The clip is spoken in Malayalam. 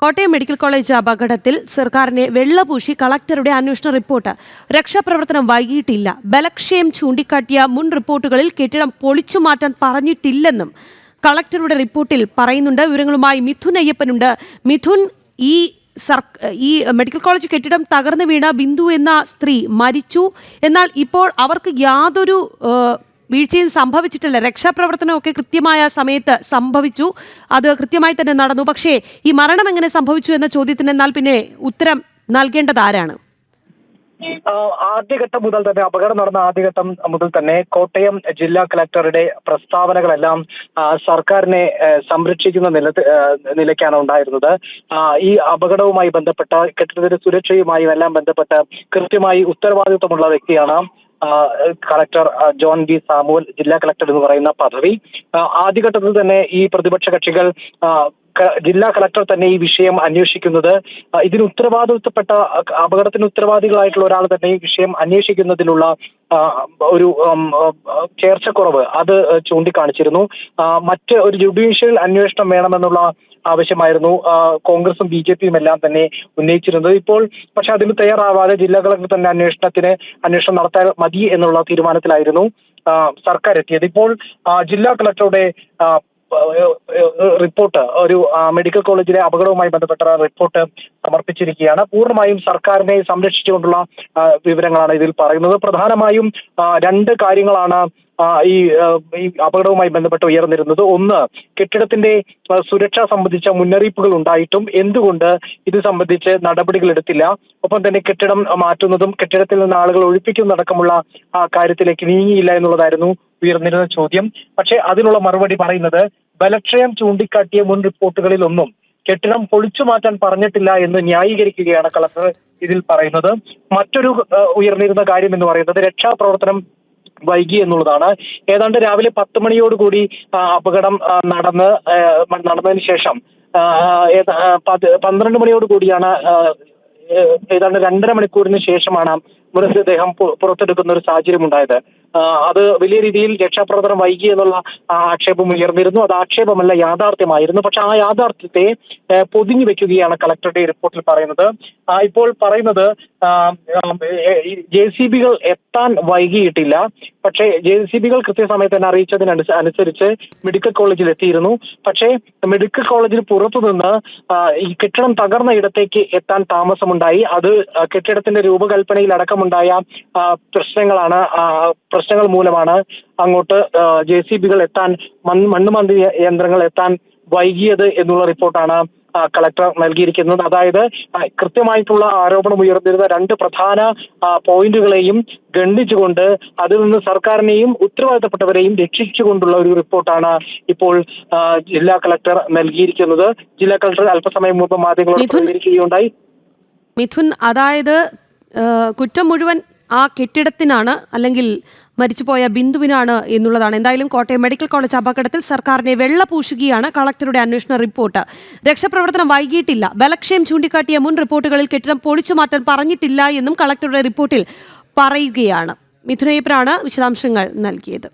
കോട്ടയം മെഡിക്കൽ കോളേജ് അപകടത്തിൽ സർക്കാരിനെ വെള്ളപൂശി കളക്ടറുടെ അന്വേഷണ റിപ്പോർട്ട്. രക്ഷാപ്രവർത്തനം വൈകിയിട്ടില്ല. ബലക്ഷയം ചൂണ്ടിക്കാട്ടിയ മുൻ റിപ്പോർട്ടുകളിൽ കെട്ടിടം പൊളിച്ചു മാറ്റാൻ പറഞ്ഞിട്ടില്ലെന്നും കളക്ടറുടെ റിപ്പോർട്ടിൽ പറയുന്നുണ്ട്. വിവരങ്ങളുമായി മിഥുൻ അയ്യപ്പനുണ്ട്. മിഥുൻ, ഈ മെഡിക്കൽ കോളേജ് കെട്ടിടം തകർന്നു വീണ ബിന്ദു എന്ന സ്ത്രീ മരിച്ചു. എന്നാൽ ഇപ്പോൾ അവർക്ക് യാതൊരു വീഴ്ചയും സംഭവിച്ചിട്ടില്ല. രക്ഷാപ്രവർത്തനമൊക്കെ കൃത്യമായ സമയത്ത് സംഭവിച്ചു, അത് കൃത്യമായി തന്നെ നടന്നു. പക്ഷേ ഈ മരണം എങ്ങനെ സംഭവിച്ചു എന്ന ചോദ്യത്തിന് എന്നാൽ പിന്നെ ഉത്തരം നൽകേണ്ടത് ആരാണ്? ആദ്യഘട്ടം മുതൽ തന്നെ അപകടം നടന്ന ആദ്യഘട്ടം മുതൽ തന്നെ കോട്ടയം ജില്ലാ കളക്ടറുടെ പ്രസ്താവനകളെല്ലാം സർക്കാരിനെ സംരക്ഷിക്കുന്ന നിലയ്ക്കാണ് ഉണ്ടായിരുന്നത്. ഈ അപകടവുമായി ബന്ധപ്പെട്ട കെട്ടിടത്തിന്റെ സുരക്ഷയുമായും എല്ലാം ബന്ധപ്പെട്ട് കൃത്യമായി ഉത്തരവാദിത്വമുള്ള വ്യക്തിയാണ് കളക്ടർ ജോൺ ബി സാമുവൽ, ജില്ലാ കളക്ടർ എന്ന് പറയുന്ന പദവി. ആദ്യഘട്ടത്തിൽ തന്നെ ഈ പ്രതിപക്ഷ കക്ഷികൾ ജില്ലാ കളക്ടർ തന്നെ ഈ വിഷയം അന്വേഷിക്കുന്നത്, ഇതിന് ഉത്തരവാദിത്വപ്പെട്ട അപകടത്തിന് ഉത്തരവാദികളായിട്ടുള്ള ഒരാൾ തന്നെ ഈ വിഷയം അന്വേഷിക്കുന്നതിലുള്ള ഒരു ചേർച്ചക്കുറവ് അത് ചൂണ്ടിക്കാണിച്ചിരുന്നു. മറ്റ് ഒരു ജുഡീഷ്യൽ അന്വേഷണം വേണമെന്നുള്ള ആവശ്യമായിരുന്നു കോൺഗ്രസും BJPയും എല്ലാം തന്നെ ഉന്നയിച്ചിരുന്നത്. ഇപ്പോൾ പക്ഷെ അതിന് തയ്യാറാവാതെ ജില്ലാ കളക്ടർ തന്നെ അന്വേഷണം നടത്താൻ മതി എന്നുള്ള തീരുമാനത്തിലായിരുന്നു സർക്കാർ എത്തിയത്. ഇപ്പോൾ ജില്ലാ കളക്ടറുടെ റിപ്പോർട്ട്, ഒരു മെഡിക്കൽ കോളേജിലെ അപകടവുമായി ബന്ധപ്പെട്ട റിപ്പോർട്ട് സമർപ്പിച്ചിരിക്കുകയാണ്. പൂർണ്ണമായും സർക്കാരിനെ സംരക്ഷിച്ചുകൊണ്ടുള്ള വിവരങ്ങളാണ് ഇതിൽ പറയുന്നത്. പ്രധാനമായും രണ്ട് കാര്യങ്ങളാണ് ഈ അപകടവുമായി ബന്ധപ്പെട്ട് ഉയർന്നിരുന്നത്. ഒന്ന്, കെട്ടിടത്തിന്റെ സുരക്ഷ സംബന്ധിച്ച മുന്നറിയിപ്പുകൾ ഉണ്ടായിട്ടും എന്തുകൊണ്ട് ഇത് സംബന്ധിച്ച് നടപടികൾ എടുത്തില്ല, ഒപ്പം തന്നെ കെട്ടിടം മാറ്റുന്നതും കെട്ടിടത്തിൽ നിന്ന് ആളുകൾ ഒഴിപ്പിക്കുന്നതടക്കമുള്ള കാര്യത്തിലേക്ക് നീങ്ങിയില്ല എന്നുള്ളതായിരുന്നു ഉയർന്നിരുന്ന ചോദ്യം. പക്ഷേ അതിനുള്ള മറുപടി പറയുന്നത്, ബലക്ഷയം ചൂണ്ടിക്കാട്ടിയ മുൻ റിപ്പോർട്ടുകളിലൊന്നും കെട്ടിടം പൊളിച്ചു മാറ്റാൻ പറഞ്ഞിട്ടില്ല എന്ന് ന്യായീകരിക്കുകയാണ് കളക്ടർ ഇതിൽ പറയുന്നത്. മറ്റൊരു ഉയർന്നിരുന്ന കാര്യം എന്ന് പറയുന്നത് രക്ഷാപ്രവർത്തനം വൈകി എന്നുള്ളതാണ്. ഏതാണ്ട് രാവിലെ 10 മണിയോടുകൂടി അപകടം നടന്നതിന് ശേഷം 12 മണിയോടുകൂടിയാണ്, ഏതാണ്ട് 2.5 മണിക്കൂറിന് ശേഷമാണ് മൃതദേഹം പുറത്തെടുക്കുന്ന ഒരു സാഹചര്യം ഉണ്ടായത്. അത് വലിയ രീതിയിൽ രക്ഷാപ്രവർത്തനം വൈകി എന്നുള്ള ആക്ഷേപം ഉയർന്നിരുന്നു. അത് ആക്ഷേപമല്ല, യാഥാർത്ഥ്യമായിരുന്നു. പക്ഷെ ആ യാഥാർത്ഥ്യത്തെ പൊതിഞ്ഞു വെക്കുകയാണ് കളക്ടറുടെ റിപ്പോർട്ടിൽ പറയുന്നത്. ഇപ്പോൾ പറയുന്നത് JCBകൾ എത്താൻ വൈകിയിട്ടില്ല, പക്ഷേ JCBകൾ കൃത്യസമയത്ത് തന്നെ അറിയിച്ചതിനനുസരിച്ച് മെഡിക്കൽ കോളേജിൽ എത്തിയിരുന്നു. പക്ഷേ മെഡിക്കൽ കോളേജിന് പുറത്തുനിന്ന് ഈ കെട്ടിടം തകർന്ന ഇടത്തേക്ക് എത്താൻ താമസമുണ്ടായി. അത് കെട്ടിടത്തിന്റെ രൂപകൽപ്പനയിൽ അടക്കമുണ്ടായ പ്രശ്നങ്ങൾ മൂലമാണ് അങ്ങോട്ട് JCBകൾ എത്താൻ, മണ്ണുമാന്തി യന്ത്രങ്ങൾ എത്താൻ വൈകിയത് എന്നുള്ള റിപ്പോർട്ടാണ് കളക്ടർ നൽകിയിരിക്കുന്നത്. അതായത് കൃത്യമായിട്ടുള്ള ആരോപണം ഉയർന്നിരുന്ന രണ്ട് പ്രധാന പോയിന്റുകളെയും ഖണ്ഡിച്ചുകൊണ്ട് അതിൽ നിന്ന് സർക്കാരിനെയും ഉത്തരവാദിത്തപ്പെട്ടവരെയും രക്ഷിച്ചുകൊണ്ടുള്ള ഒരു റിപ്പോർട്ടാണ് ഇപ്പോൾ ജില്ലാ കളക്ടർ നൽകിയിരിക്കുന്നത്. ജില്ലാ കളക്ടർ അല്പസമയം മുമ്പ് മാധ്യമങ്ങളോട് പ്രതികരിക്കുകയുണ്ടായി. മിഥുൻ, അതായത് കുറ്റം മുഴുവൻ ആ കെട്ടിടത്തിനാണ്, അല്ലെങ്കിൽ മരിച്ചുപോയ ബിന്ദുവിനാണ് എന്നുള്ളതാണ്. എന്തായാലും കോട്ടയം മെഡിക്കൽ കോളേജ് അപകടത്തിൽ സർക്കാരിനെ വെള്ളപൂശുകയാണ് കളക്ടറുടെ അന്വേഷണ റിപ്പോർട്ട്. രക്ഷാപ്രവർത്തനം വൈകിയിട്ടില്ല. ബലക്ഷയം ചൂണ്ടിക്കാട്ടിയ മുൻ റിപ്പോർട്ടുകളിൽ കെട്ടിടം പൊളിച്ചു മാറ്റാൻ പറഞ്ഞിട്ടില്ല എന്നും കളക്ടറുടെ റിപ്പോർട്ടിൽ പറയുകയാണ്. മിഥുൻ അയ്യപ്പനാണ് വിശദാംശങ്ങൾ നൽകിയത്.